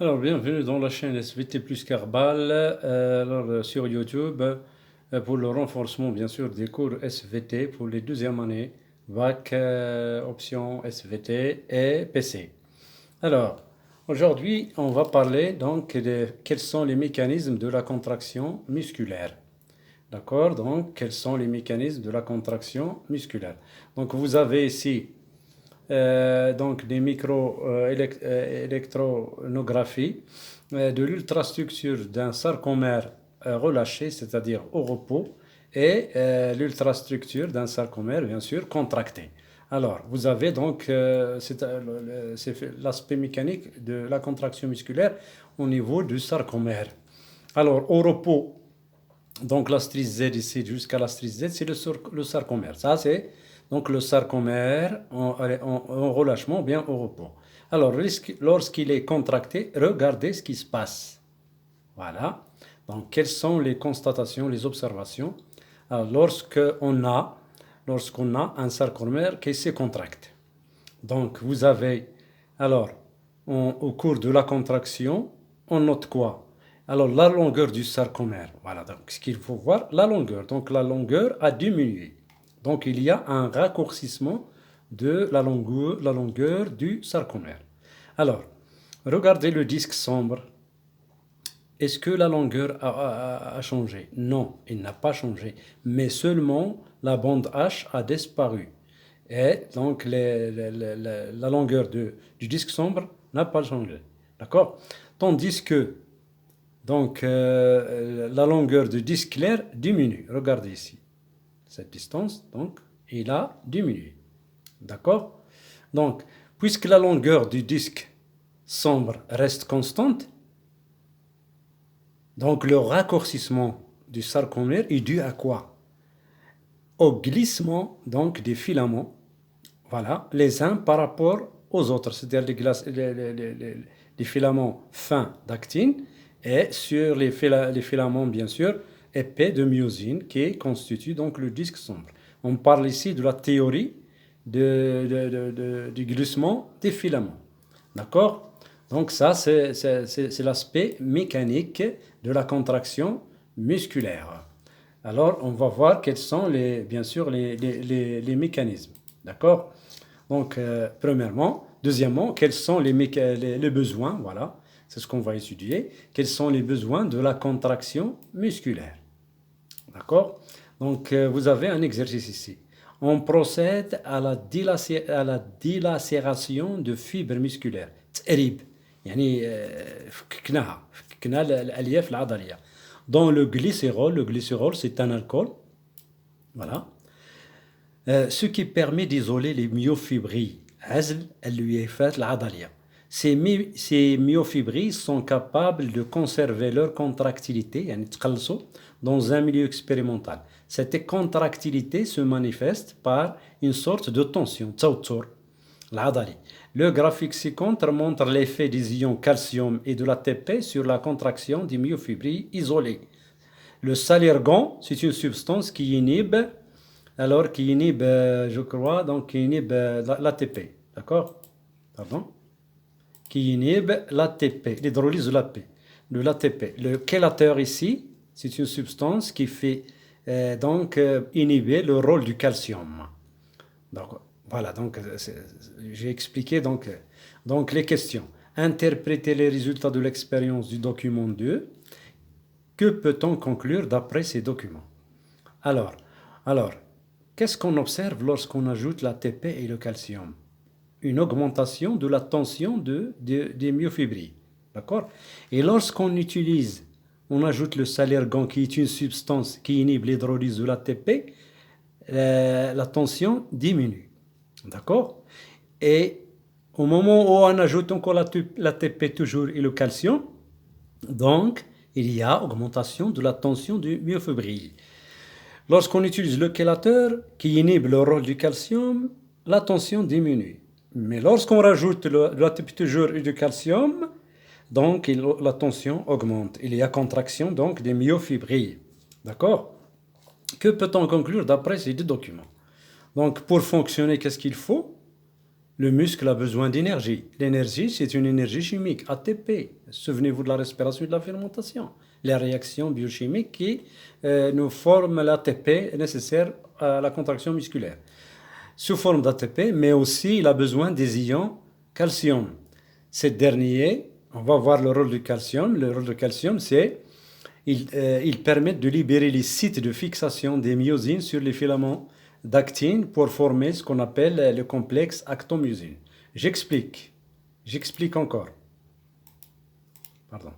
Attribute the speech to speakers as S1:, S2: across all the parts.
S1: Alors, bienvenue dans la chaîne SVT plus Carbal, sur YouTube, pour le renforcement, bien sûr, des cours SVT pour les deuxièmes années, bac, option SVT et PC. Alors, aujourd'hui, on va parler donc de quels sont les mécanismes de la contraction musculaire. D'accord? Donc, quels sont les mécanismes de la contraction musculaire? Donc, vous avez ici donc des micro-électronographies de l'ultrastructure d'un sarcomère relâché, c'est-à-dire au repos, et l'ultrastructure d'un sarcomère, bien sûr, contracté. Alors, vous avez donc c'est l'aspect mécanique de la contraction musculaire au niveau du sarcomère. Alors, au repos, donc la strise Z ici jusqu'à la strise Z, c'est le sarcomère. Ça, c'est donc le sarcomère en relâchement ou bien au repos. Alors, lorsqu'il est contracté, regardez ce qui se passe. Voilà. Donc, quelles sont les constatations, les observations alors, lorsqu'on a un sarcomère qui se contracte. Donc, vous avez, alors, au cours de la contraction, on note quoi? Alors, la longueur du sarcomère. Voilà, donc ce qu'il faut voir, la longueur. Donc, la longueur a diminué. Donc, il y a un raccourcissement de la longueur du sarcomère. Alors, regardez le disque sombre. Est-ce que la longueur a changé? Non, il n'a pas changé. Mais seulement la bande H a disparu. Et donc la longueur du disque sombre n'a pas changé. D'accord? Tandis que donc, la longueur du disque clair diminue. Regardez ici. Cette distance, donc, il a diminué. D'accord? Donc, puisque la longueur du disque sombre reste constante, donc le raccourcissement du sarcomère est dû à quoi? Au glissement donc des filaments, voilà, les uns par rapport aux autres, c'est-à-dire les filaments fins d'actine et sur les filaments bien sûr épais de myosine qui constituent donc le disque sombre. On parle ici de la théorie du glissement des filaments. D'accord? Donc ça, c'est l'aspect mécanique de la contraction musculaire. Alors, on va voir quels sont bien sûr les mécanismes. D'accord? Donc, premièrement. Deuxièmement, quels sont les besoins? Voilà, c'est ce qu'on va étudier. Quels sont les besoins de la contraction musculaire? D'accord? Donc, vous avez un exercice ici. On procède à la dilacération de fibres musculaires. تقريب يعني فككناها الالياف العضليه. Dans le glycérol c'est un alcool, voilà. Ce qui permet d'isoler les myofibrilles. عزل الاليافات العضليه. Ces myofibrilles sont capables de conserver leur contractilité, يعني تقلصوا, dans un milieu expérimental. Cette contractilité se manifeste par une sorte de tension, توتر العضلي. Le graphique ci-contre montre l'effet des ions calcium et de l'ATP sur la contraction des myofibrilles isolées. Le salirgan, c'est une substance qui inhibe, je crois, donc qui inhibe l'ATP, d'accord? Pardon? Qui inhibe l'ATP, l'hydrolyse de l'ATP. Le chélateur ici, c'est une substance qui fait inhiber le rôle du calcium. Donc, voilà, donc j'ai expliqué donc les questions. Interpréter les résultats de l'expérience du document 2. Que peut-on conclure d'après ces documents? Alors, alors, qu'est-ce qu'on observe lorsqu'on ajoute l'ATP et le calcium? Une augmentation de la tension des myofibrilles. D'accord? Et lorsqu'on on ajoute le salirgan qui est une substance qui inhibe l'hydrolyse de l'ATP, la tension diminue. D'accord? Et au moment où on ajoute encore l'ATP toujours et le calcium, donc il y a augmentation de la tension du myofibrilles. Lorsqu'on utilise le chélateur qui inhibe le rôle du calcium, la tension diminue. Mais lorsqu'on rajoute l'ATP toujours et du calcium, donc la tension augmente. Il y a contraction donc des myofibrilles. D'accord? Que peut-on conclure d'après ces deux documents? Donc pour fonctionner, qu'est-ce qu'il faut? Le muscle a besoin d'énergie. L'énergie, c'est une énergie chimique, ATP. Souvenez-vous de la respiration et de la fermentation. Les réactions biochimiques qui nous forment l'ATP nécessaire à la contraction musculaire. Sous forme d'ATP, mais aussi il a besoin des ions calcium. Ces derniers, on va voir le rôle du calcium. Le rôle du calcium, c'est ils permettent de libérer les sites de fixation des myosines sur les filaments d'actine pour former ce qu'on appelle le complexe actomyosine. J'explique. J'explique encore. Pardon.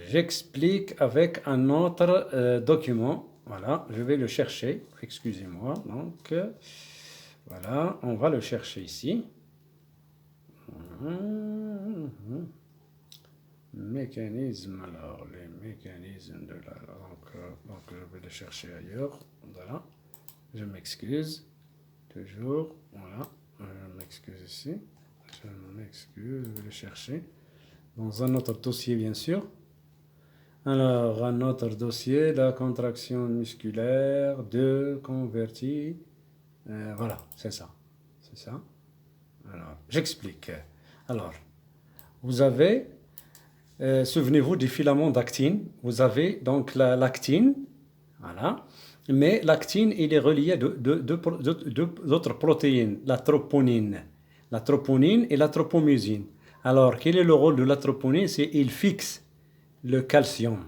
S1: J'explique avec un autre document. Voilà, je vais le chercher. Excusez-moi. Donc, voilà, on va le chercher ici. Mécanisme, alors, les mécanismes de la... Donc, je vais le chercher ailleurs. Voilà, je m'excuse. Toujours, voilà, je m'excuse ici. Je m'excuse, je vais le chercher. Dans un autre dossier, bien sûr. Alors, un autre dossier, la contraction musculaire de converti. Voilà, c'est ça. C'est ça. Alors, j'explique. Alors, vous avez, souvenez-vous des filaments d'actine. Vous avez donc la l'actine, voilà. Mais l'actine, il est relié à d'autres protéines, la troponine. La troponine et la tropomyosine. Alors, quel est le rôle de la troponine? C'est qu'il fixe le calcium.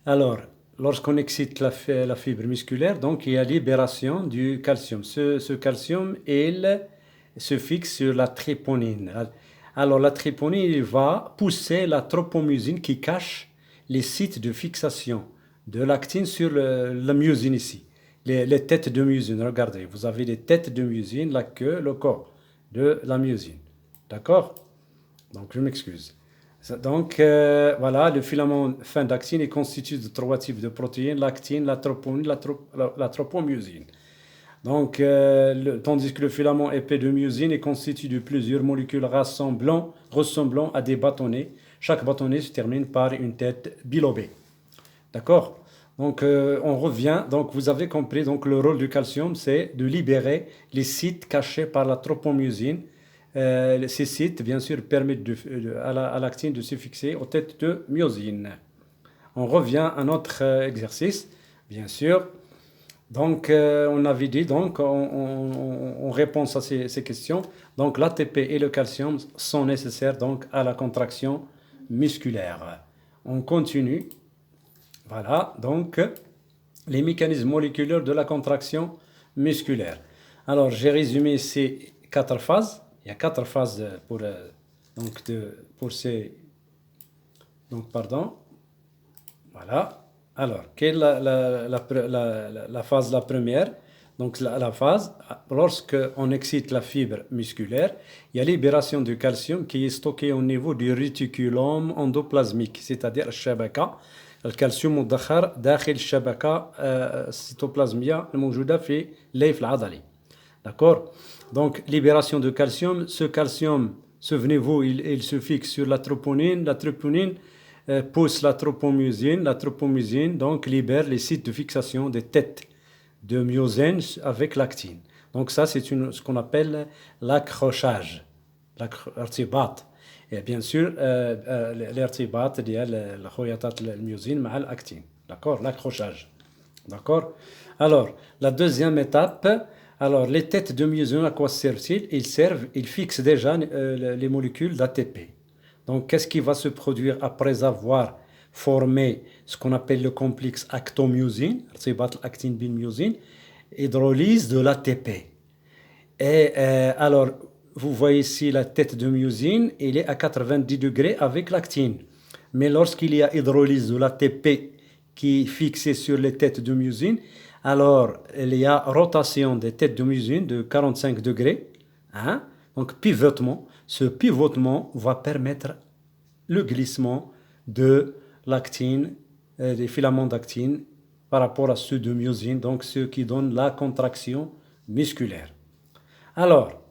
S1: Alors, lorsqu'on excite la fibre musculaire, donc il y a libération du calcium. Ce calcium, il se fixe sur la troponine. Alors, la troponine, il va pousser la tropomyosine qui cache les sites de fixation de l'actine sur la myosine ici. Les têtes de myosine, regardez, vous avez les têtes de myosine, la queue, le corps de la myosine. D'accord? Donc, je m'excuse. Donc, voilà, le filament fin d'actine est constitué de trois types de protéines, l'actine, la troponine, la tropomyosine. Donc, tandis que le filament épais de myosine est constitué de plusieurs molécules ressemblant à des bâtonnets. Chaque bâtonnet se termine par une tête bilobée. D'accord? Donc, on revient. Donc, vous avez compris, donc, le rôle du calcium, c'est de libérer les sites cachés par la tropomyosine. Ces sites, bien sûr, permettent à l'actine de se fixer aux têtes de myosine. On revient à notre exercice, bien sûr. Donc, on avait dit, donc, on répond à ces questions. Donc, l'ATP et le calcium sont nécessaires donc, à la contraction musculaire. On continue. Voilà, donc, les mécanismes moléculaires de la contraction musculaire. Alors, j'ai résumé ces 4 phases. Il y a 4 phases pour ces... Donc, pardon. Voilà. Alors, quelle est la phase la première? Donc, la phase, lorsqu'on excite la fibre musculaire, il y a libération du calcium qui est stocké au niveau du réticulum endoplasmique, c'est-à-dire الشبكة. الكالسيوم مدخر داخل الشبكة السيتوبلازمية الموجودة في الليف العضلي. D'accord? Donc, libération de calcium. Ce calcium, souvenez-vous, il se fixe sur la troponine. La troponine pousse la tropomyosine. La tropomyosine, donc, libère les sites de fixation des têtes de myosine avec l'actine. Donc, ça, c'est ce qu'on appelle l'accrochage. l'ارتباط. Et bien sûr, l'ارتباط ديال الخياطات الميوزين مع l'actine. D'accord? L'accrochage. D'accord? Alors, la deuxième étape... Alors, les têtes de myosine, à quoi servent-ils? Ils fixent déjà les molécules d'ATP. Donc, qu'est-ce qui va se produire après avoir formé ce qu'on appelle le complexe actomyosine, actine bilmyosine, hydrolyse de l'ATP. Et alors, vous voyez ici la tête de myosine, il est à 90 degrés avec l'actine. Mais lorsqu'il y a hydrolyse de l'ATP qui est fixée sur les têtes de myosine, alors, il y a rotation des têtes de myosine de 45 degrés. Hein? Donc, pivotement. Ce pivotement va permettre le glissement de l'actine, des filaments d'actine par rapport à ceux de myosine, donc ceux qui donnent la contraction musculaire. Alors,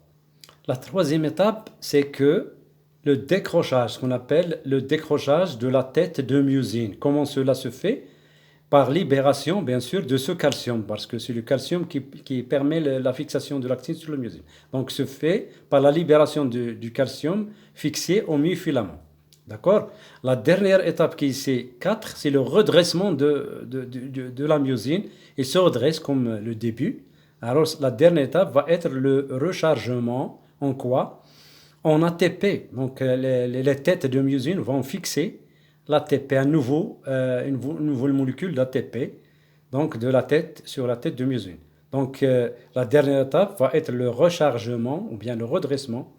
S1: la troisième étape, c'est que le décrochage, ce qu'on appelle le décrochage de la tête de myosine. Comment cela se fait? par libération, bien sûr, de ce calcium, parce que c'est le calcium qui permet la fixation de l'actine sur le myosine. Donc, se fait par la libération du calcium fixé au myofilament. D'accord? La dernière étape qui est C4, c'est le redressement de la myosine. Il se redresse comme le début. Alors, la dernière étape va être le rechargement en quoi? En ATP. Donc, les têtes de myosine vont fixer l'ATP, une nouvelle molécule d'ATP, donc de la tête sur la tête de myosine. Donc, la dernière étape va être le rechargement ou bien le redressement.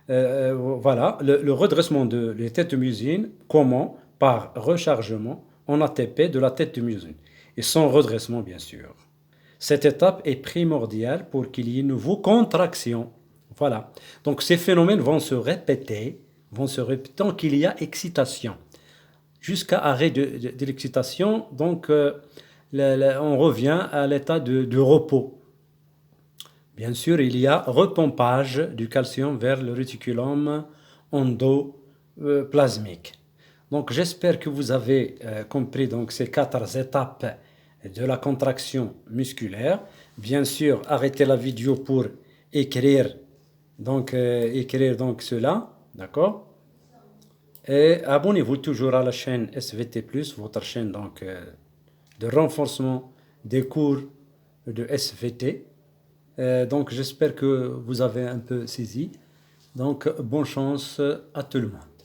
S1: Voilà, le redressement des têtes de myosine, comment? Par rechargement en ATP de la tête de myosine. Et sans redressement, bien sûr. Cette étape est primordiale pour qu'il y ait une nouvelle contraction. Voilà. Donc ces phénomènes vont se répéter tant qu'il y a excitation. Jusqu'à arrêt de l'excitation, donc on revient à l'état de repos. Bien sûr, il y a repompage du calcium vers le réticulum endoplasmique. Donc j'espère que vous avez compris donc, ces 4 étapes de la contraction musculaire. Bien sûr, arrêtez la vidéo pour écrire cela, d'accord? Et abonnez-vous toujours à la chaîne SVT+, votre chaîne donc, de renforcement des cours de SVT. Donc j'espère que vous avez un peu saisi. Donc bonne chance à tout le monde.